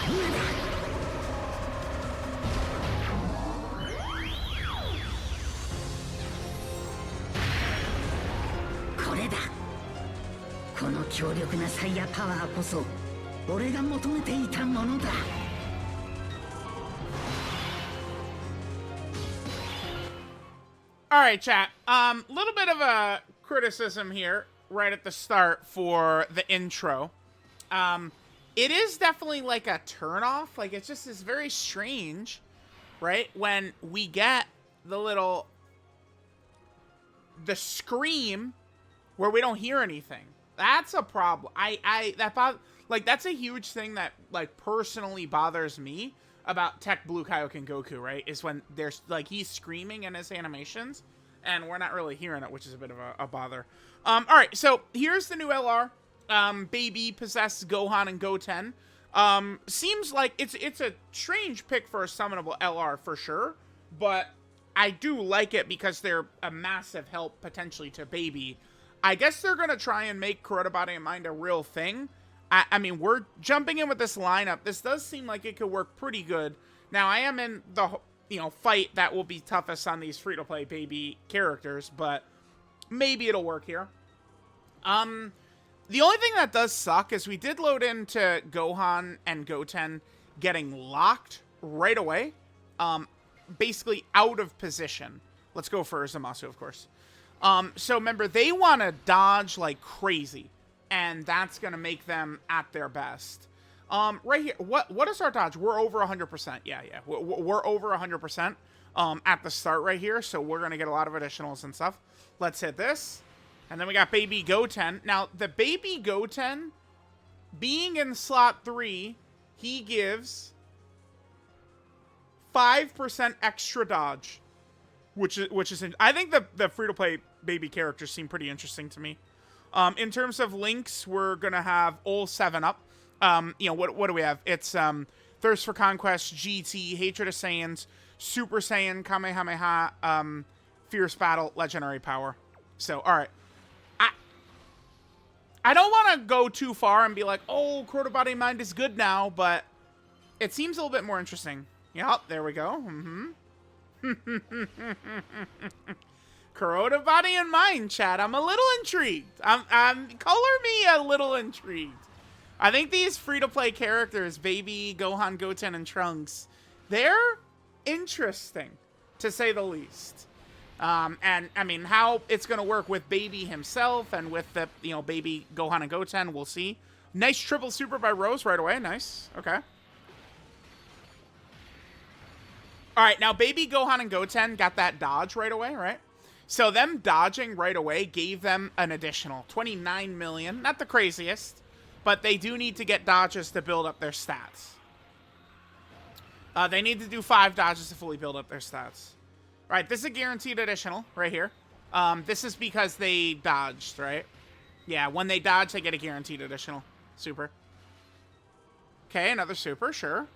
これだ。この強力なサイヤパワーこそ俺が求めていたものだ。 All right, chat. Little bit of a criticism here right at the start for the intro. It is definitely like a turnoff. Like, it's just is very strange, right? When we get the scream where we don't hear anything. That's a problem. That's a huge thing that, like, personally bothers me about Tech Blue Kaioken Goku, right? Is when there's, like, he's screaming in his animations, and we're not really hearing it, which is a bit of a bother. Alright, so here's the new LR. Baby possessed Gohan and Goten. Seems like it's a strange pick for a summonable LR for sure, but I do like it because they're a massive help potentially to Baby. I guess they're gonna try and make Kuroda Body and Mind a real thing. I mean, we're jumping in with this lineup. This does seem like it could work pretty good. Now, I am in the, fight that will be toughest on these free-to-play Baby characters, but maybe it'll work here. The only thing that does suck is we did load into Gohan and Goten getting locked right away, basically out of position. Let's go for Zamasu, of course. So remember, they want to dodge like crazy, and that's going to make them at their best. Right here, what is our dodge? We're over 100%. Yeah. We're over 100% at the start right here, so we're going to get a lot of additionals and stuff. Let's hit this. And then we got Baby Goten. Now, the Baby Goten, being in slot 3, he gives 5% extra dodge, which is I think the free-to-play Baby characters seem pretty interesting to me. In terms of links, we're gonna have all 7 up. What do we have? It's Thirst for Conquest, GT, Hatred of Saiyans, Super Saiyan, Kamehameha, Fierce Battle, Legendary Power. So, all right. I don't want to go too far and be like, oh, Kuroda Body and Mind is good now, but it seems a little bit more interesting. Yep, there we go. Kuroda Body and Mind, chat. I'm a little intrigued. Color me a little intrigued. I think these free-to-play characters, Baby, Gohan, Goten, and Trunks, they're interesting, to say the least. And, I mean, how it's going to work with Baby himself and with the, Baby Gohan and Goten, we'll see. Nice triple super by Rose right away. Nice. Okay. All right, now Baby Gohan and Goten got that dodge right away, right? So them dodging right away gave them an additional 29 million. Not the craziest, but they do need to get dodges to build up their stats. They need to do 5 dodges to fully build up their stats. All right, this is a guaranteed additional right here. This is because they dodged, right? Yeah, when they dodge, they get a guaranteed additional. Super. Okay, another super, sure.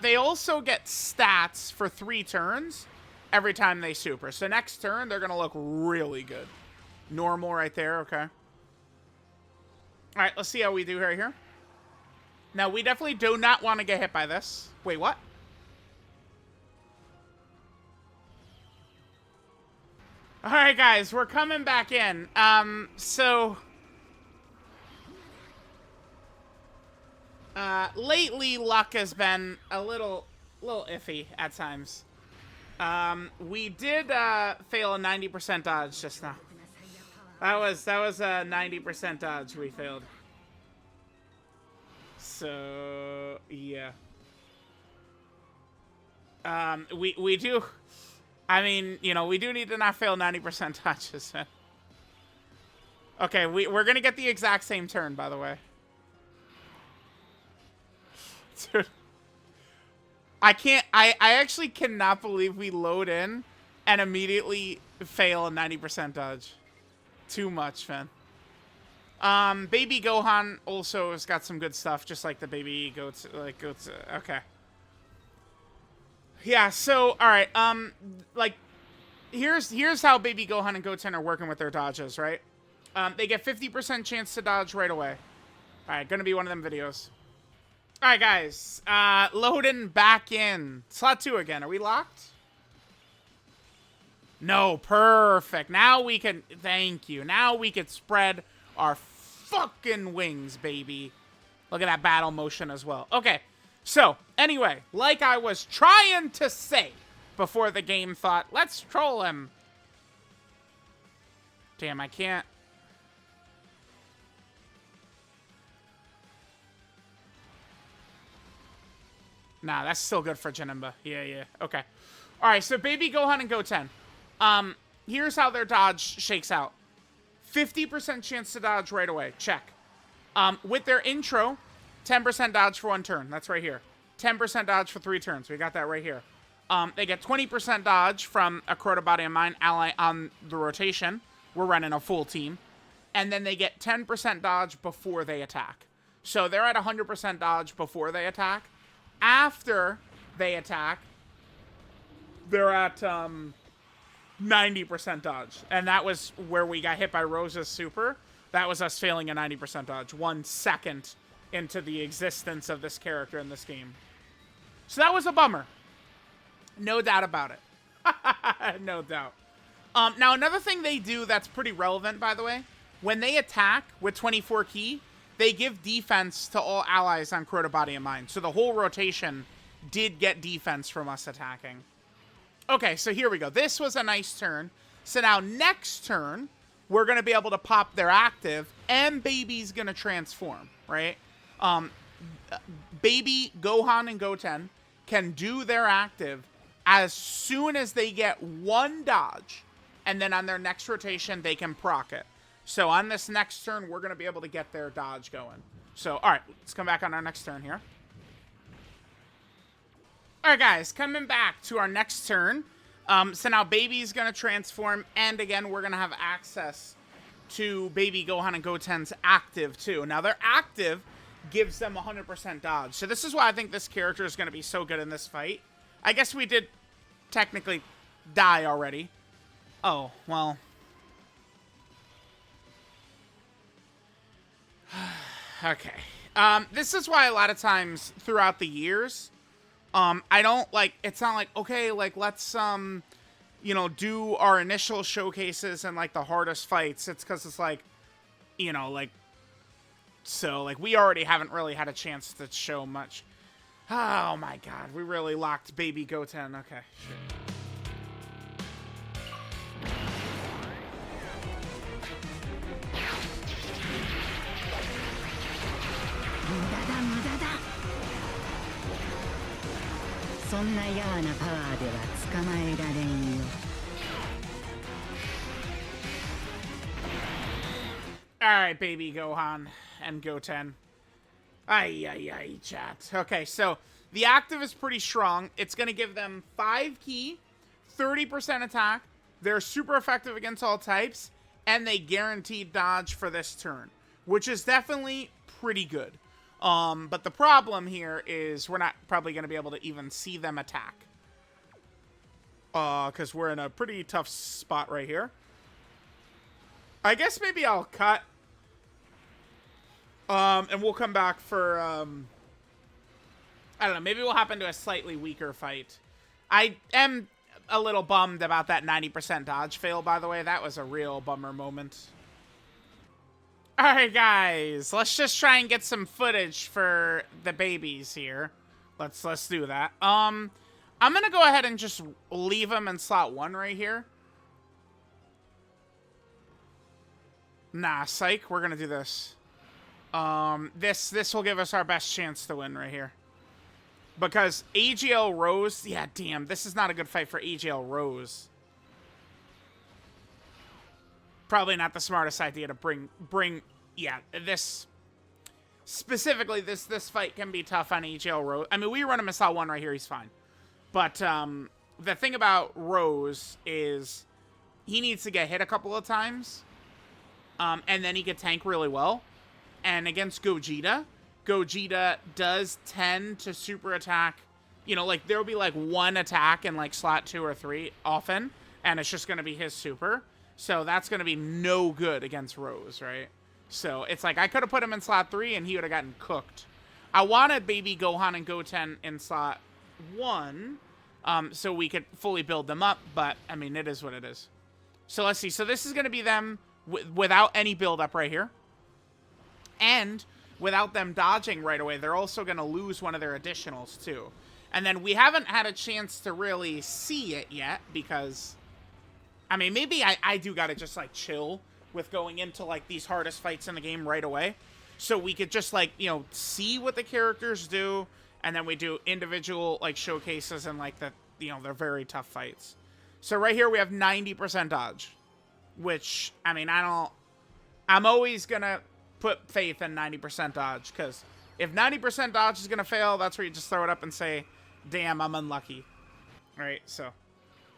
They also get stats for 3 turns every time they super. So next turn, they're going to look really good. Normal right there, okay. All right, let's see how we do right here. Now, we definitely do not want to get hit by this. Wait, what? All right, guys, we're coming back in. Lately, luck has been a little iffy at times. We did fail a 90% dodge just now. That was a 90% dodge we failed. So yeah. We do. I mean, we do need to not fail 90% dodges. Okay, we're gonna get the exact same turn, by the way. Dude. I actually cannot believe we load in and immediately fail a 90% dodge. Too much, man. Baby Gohan also has got some good stuff, just like the Baby Goats, okay. Yeah, so, alright, here's how Baby Gohan and Goten are working with their dodges, right? They get 50% chance to dodge right away. Alright, gonna be one of them videos. All right, guys. Loading back in. Slot 2 again. Are we locked? No, perfect. Now we can... Thank you. Now we can spread our fucking wings, baby. Look at that battle motion as well. Okay. So, anyway, like I was trying to say before the game thought, let's troll him. Damn, I can't... Nah, that's still good for Janemba. Yeah. Okay. All right, so Baby Gohan and Goten. Here's how their dodge shakes out. 50% chance to dodge right away. Check. With their intro, 10% dodge for 1 turn. That's right here. 10% dodge for 3 turns. We got that right here. They get 20% dodge from a Crota Body and Mind ally on the rotation. We're running a full team. And then they get 10% dodge before they attack. So they're at 100% dodge before they attack. After they attack, they're at 90% dodge. And that was where we got hit by Rosa's super. That was us failing a 90% dodge 1 second into the existence of this character in this game. So that was a bummer. No doubt about it. No doubt. Now, another thing they do that's pretty relevant, by the way, when they attack with 24 ki, they give defense to all allies on Crota Body and Mind. So the whole rotation did get defense from us attacking. Okay, so here we go. This was a nice turn. So now next turn, we're going to be able to pop their active, and Baby's going to transform, right? Baby, Gohan, and Goten can do their active as soon as they get 1 dodge, and then on their next rotation, they can proc it. So on this next turn, we're going to be able to get their dodge going. So, all right, let's come back on our next turn here. All right, guys, coming back to our next turn. So now Baby's going to transform, and again, we're going to have access to Baby Gohan and Goten's active, too. Now, their active gives them 100% dodge. So this is why I think this character is going to be so good in this fight. I guess we did technically die already. Oh, well... Okay. This is why a lot of times throughout the years, I don't, like, it's not like, okay, like, let's, you know, do our initial showcases and, like, the hardest fights. It's because it's, like, you know, like, so, like, we already haven't really had a chance to show much. Oh, my God. We really locked Baby Goten. Okay, sure. Alright, Baby Gohan and Goten. Ay, chat. Okay, so the active is pretty strong. It's going to give them 5 ki, 30% attack. They're super effective against all types, and they guaranteed dodge for this turn, which is definitely pretty good. But the problem here is we're not probably going to be able to even see them attack. Because we're in a pretty tough spot right here. I guess maybe I'll cut. And we'll come back for, I don't know, maybe we'll hop into a slightly weaker fight. I am a little bummed about that 90% dodge fail, by the way. That was a real bummer moment. Alright, guys. Let's just try and get some footage for the babies here. Let's do that. I'm gonna go ahead and just leave them in slot 1 right here. Nah, psych. We're gonna do this. This will give us our best chance to win right here. Because AGL Rose... Yeah, damn. This is not a good fight for AGL Rose. Probably not the smartest idea to bring... Yeah, this... Specifically, this fight can be tough on AGL Rose. I mean, we run him in slot 1 right here. He's fine. But, the thing about Rose is... He needs to get hit a couple of times. And then he can tank really well. And against Gogeta does tend to super attack. You know, like, there will be, like, 1 attack in, like, slot 2 or 3 often. And it's just going to be his super. So that's going to be no good against Rose, right? So it's like, I could have put him in slot 3 and he would have gotten cooked. I wanted Baby Gohan and Goten in slot 1, so we could fully build them up, but, I mean, it is what it is. So let's see. So this is going to be them without any build-up right here. And without them dodging right away, they're also going to lose one of their additionals, too. And then we haven't had a chance to really see it yet, because... I mean, maybe I do gotta just, like, chill with going into, like, these hardest fights in the game right away. So we could just, like, you know, see what the characters do, and then we do individual, like, showcases and, like, you know, they're very tough fights. So right here we have 90% dodge, which, I mean, I'm always gonna put faith in 90% dodge, because if 90% dodge is gonna fail, that's where you just throw it up and say, damn, I'm unlucky. All right, so...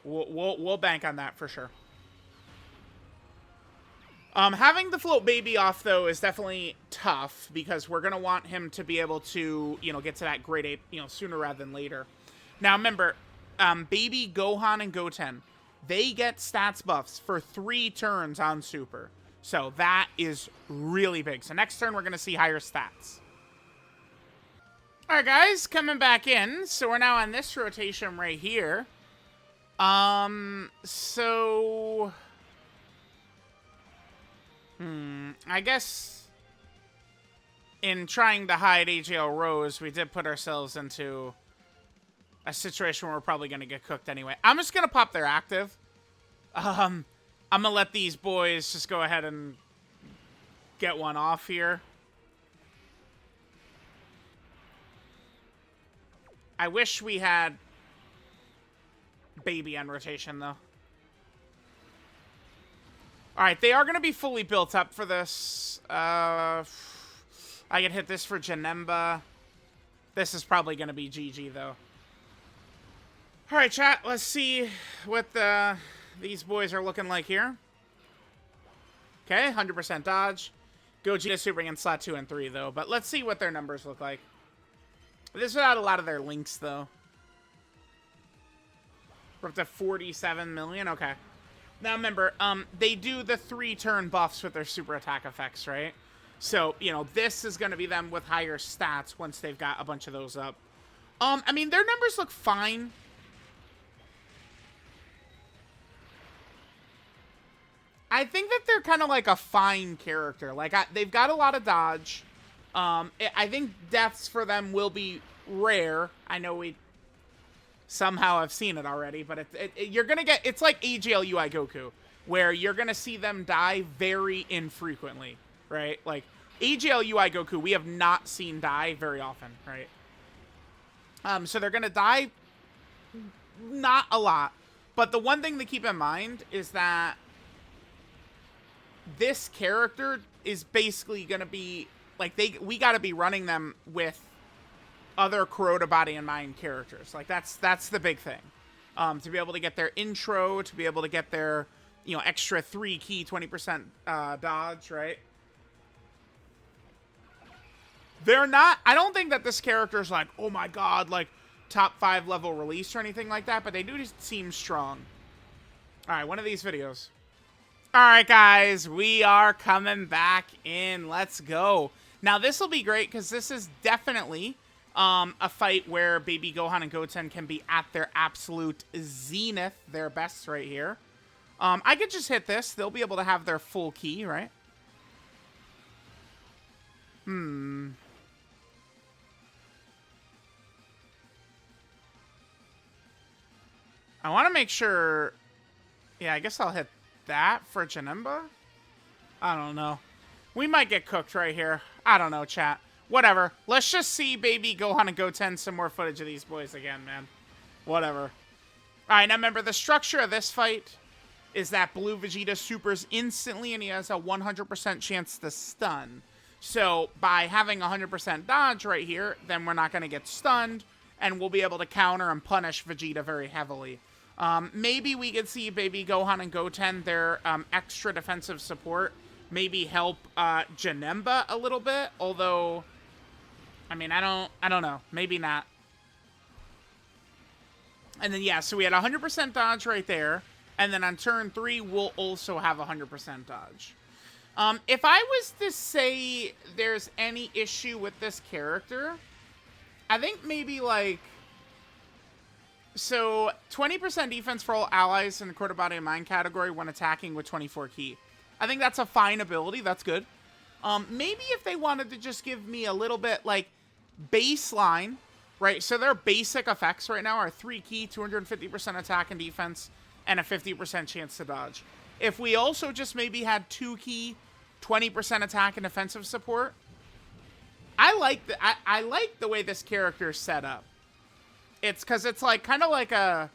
We'll bank on that for sure. Having the float baby off, though, is definitely tough because we're going to want him to be able to, you know, get to that grade 8, you know, sooner rather than later. Now, remember, Baby Gohan and Goten, they get stats buffs for 3 turns on Super. So that is really big. So next turn, we're going to see higher stats. All right, guys, coming back in. So we're now on this rotation right here. So... I guess... in trying to hide AGL Rose, we did put ourselves into a situation where we're probably going to get cooked anyway. I'm just going to pop their active. I'm going to let these boys just go ahead and get one off here. I wish we had... Baby on rotation, though. Alright, they are going to be fully built up for this. I can hit this for Janemba. This is probably going to be GG, though. Alright, chat. Let's see what these boys are looking like here. Okay, 100% dodge. Gogeta Super in slot 2 and 3, though. But let's see what their numbers look like. This is without a lot of their links, though. We're up to 47 million. Okay. Now, remember, they do the 3-turn buffs with their super attack effects, right? So, you know, this is going to be them with higher stats once they've got a bunch of those up. I mean, their numbers look fine. I think that they're kind of like a fine character. Like, they've got a lot of dodge. I think deaths for them will be rare. I know we somehow have seen it already, but you're going to get... It's like AGL UI Goku, where you're going to see them die very infrequently, right? Like, AGL UI Goku, we have not seen die very often, right? So they're going to die not a lot. But the one thing to keep in mind is that this character is basically going to be... Like, we got to be running them with other Kuroda Body and Mind characters. Like, that's the big thing. To be able to get their intro, to be able to get their, you know, extra 3 key 20% dodge, right? They're not... I don't think that this character's like, oh my god, like, top 5 level release or anything like that, but they do just seem strong. Alright, one of these videos. Alright, guys, we are coming back in. Let's go. Now, this will be great, because this is definitely... a fight where Baby Gohan and Goten can be at their absolute zenith, their best right here. I could just hit this. They'll be able to have their full key, right? I want to make sure... Yeah, I guess I'll hit that for Janemba. I don't know. We might get cooked right here. I don't know, chat. Whatever. Let's just see Baby Gohan and Goten some more footage of these boys again, man. Whatever. Alright, now remember, the structure of this fight is that Blue Vegeta supers instantly, and he has a 100% chance to stun. So, by having 100% dodge right here, then we're not going to get stunned, and we'll be able to counter and punish Vegeta very heavily. Maybe we could see Baby Gohan and Goten, their extra defensive support, maybe help Janemba a little bit, although... I mean, I don't know. Maybe not. And then, yeah, so we had 100% dodge right there. And then on turn 3, we'll also have 100% dodge. If I was to say there's any issue with this character, I think maybe, like... So, 20% defense for all allies in the Quarter Body and Mind category when attacking with 24 key. I think that's a fine ability. That's good. Maybe if they wanted to just give me a little bit, like, baseline, right? So their basic effects right now are 3 key, 250% attack and defense, and a 50% chance to dodge. If we also just maybe had 2 key, 20% attack and defensive support, I like the way this character is set up. It's because it's like kind of like a...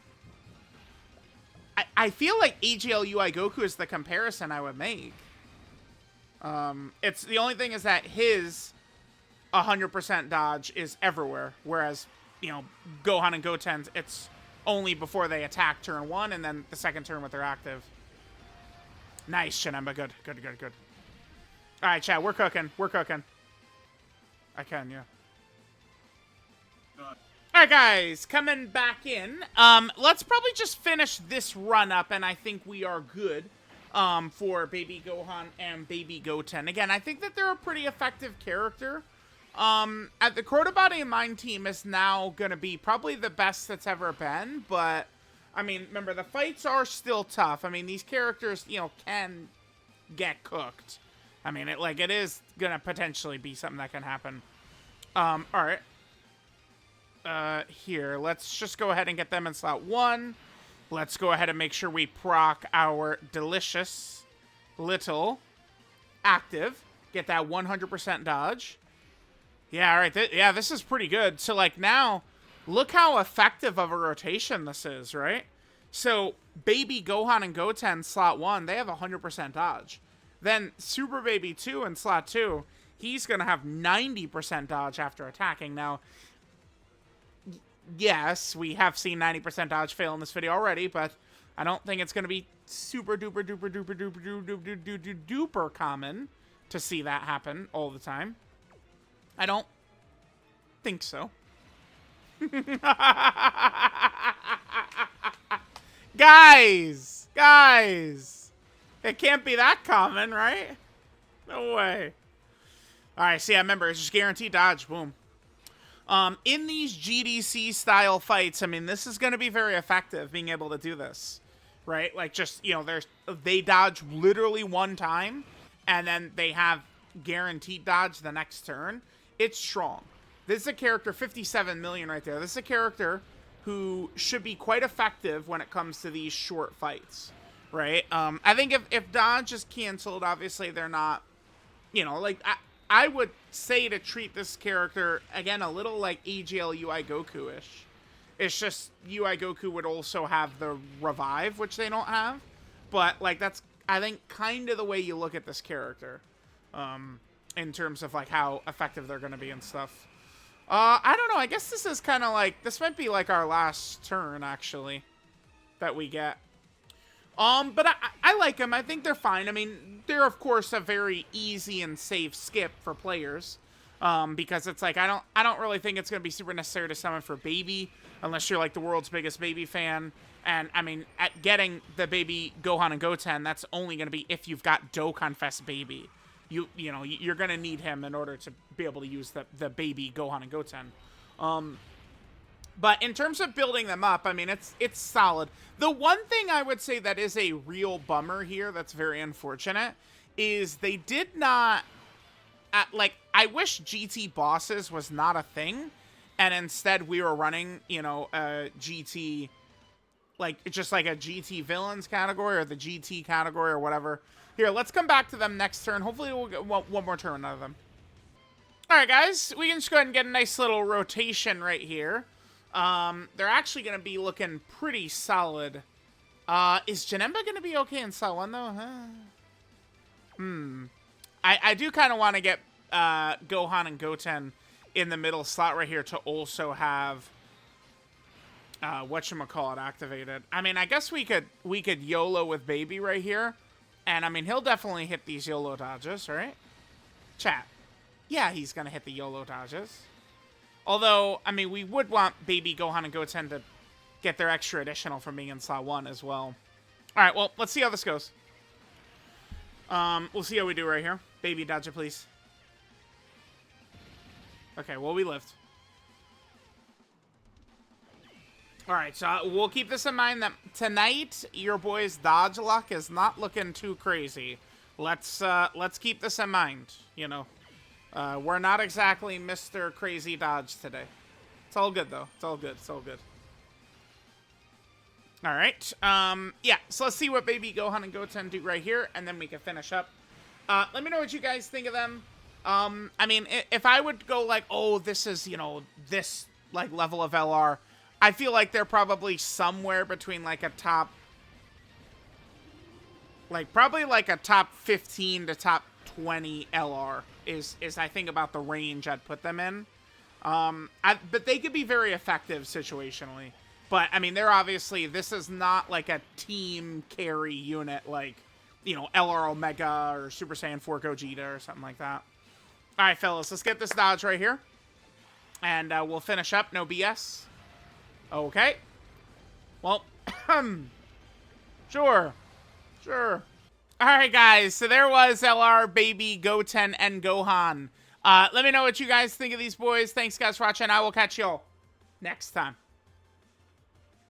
I feel like AGL UI Goku is the comparison I would make. It's the only thing is that his 100% dodge is everywhere, whereas, you know, Gohan and Goten's, it's only before they attack turn 1 and then the second turn with their active. Nice, Janemba. Good. All right, chat. We're cooking. I can, yeah. Alright, guys, coming back in. Let's probably just finish this run up, and I think we are good for Baby Gohan and Baby Goten. Again, I think that they're a pretty effective character. At the Crota Body and Mind team is now going to be probably the best that's ever been, but, I mean, remember, the fights are still tough. I mean, these characters, you know, can get cooked. I mean, it is going to potentially be something that can happen. Alright. Here, let's just go ahead and get them in slot 1. Let's go ahead and make sure we proc our delicious little active. Get that 100% dodge. Yeah, alright. Yeah, this is pretty good. So, like, now, look how effective of a rotation this is, right? So, Baby Gohan and Goten slot 1, they have 100% dodge. Then, Super Baby 2 in slot 2, he's going to have 90% dodge after attacking. Now, yes, we have seen 90% dodge fail in this video already, but I don't think it's going to be super duper duper duper duper duper duper common to see that happen all the time. I don't think so. Guys! It can't be that common, right? No way. Alright, so yeah, remember, it's just guaranteed dodge. Boom. In these GDC-style fights, I mean, this is going to be very effective, being able to do this, right? Like, just, you know, they dodge literally one time, and then they have guaranteed dodge the next turn. It's strong. This is a character, 57 million right there. This is a character who should be quite effective when it comes to these short fights, right? I think if dodge is canceled, obviously they're not, you know, like... I would say to treat this character, again, a little like AGL UI Goku-ish. It's just UI Goku would also have the revive, which they don't have. But, like, that's, I think, kind of the way you look at this character. In terms of, like, how effective they're going to be and stuff. I don't know. I guess this is kind of like, this might be like our last turn, actually, that we get. But I like them. I think they're fine. I mean, they're, of course, a very easy and safe skip for players. Because it's like, I don't really think it's going to be super necessary to summon for Baby, unless you're, like, the world's biggest Baby fan. And, I mean, at getting the Baby Gohan and Goten, that's only going to be if you've got Dokkan Fest Baby. You know, you're going to need him in order to be able to use the Baby Gohan and Goten. But in terms of building them up, I mean, it's solid. The one thing I would say that is a real bummer here that's very unfortunate is they did not... like, I wish GT bosses was not a thing, and instead we were running, you know, a GT... like, just like a GT villains category or the GT category or whatever. Here, let's come back to them next turn. Hopefully we'll get one more turn out of them. Alright, guys. We can just go ahead and get a nice little rotation right here. They're actually going to be looking pretty solid. Is Janemba going to be okay in slot 1, though? I do kind of want to get Gohan and Goten in the middle slot right here to also have whatchamacallit activated. I mean, I guess we could YOLO with Baby right here. And, I mean, he'll definitely hit these YOLO dodges, right? Chat. Yeah, he's going to hit the YOLO dodges. Although, I mean, we would want Baby Gohan and Goten to get their extra additional from being in slot 1 as well. Alright, well, let's see how this goes. We'll see how we do right here. Baby, dodge it, please. Okay, well, we lived. Alright, so we'll keep this in mind that tonight, your boy's dodge luck is not looking too crazy. Let's keep this in mind, you know. We're not exactly Mr. Crazy Dodge today. It's all good, though. It's all good. It's all good. Alright, yeah, so let's see what Baby Gohan and Goten do right here, and then we can finish up. Let me know what you guys think of them. I mean, if I would go like, oh, this is, you know, this, like, level of LR, I feel like they're probably somewhere between, like, a top, like, probably, like, a top 15 to top 20 LR is I think, about the range I'd put them in. But they could be very effective situationally. But, I mean, they're obviously, this is not, like, a team carry unit, like, you know, LR Omega or Super Saiyan 4 Gogeta or something like that. All right, fellas, let's get this dodge right here. And we'll finish up, no BS. Okay. Well, sure. Sure. All right, guys, so there was LR, Baby, Goten, and Gohan. Let me know what you guys think of these boys. Thanks, guys, for watching. I will catch y'all next time.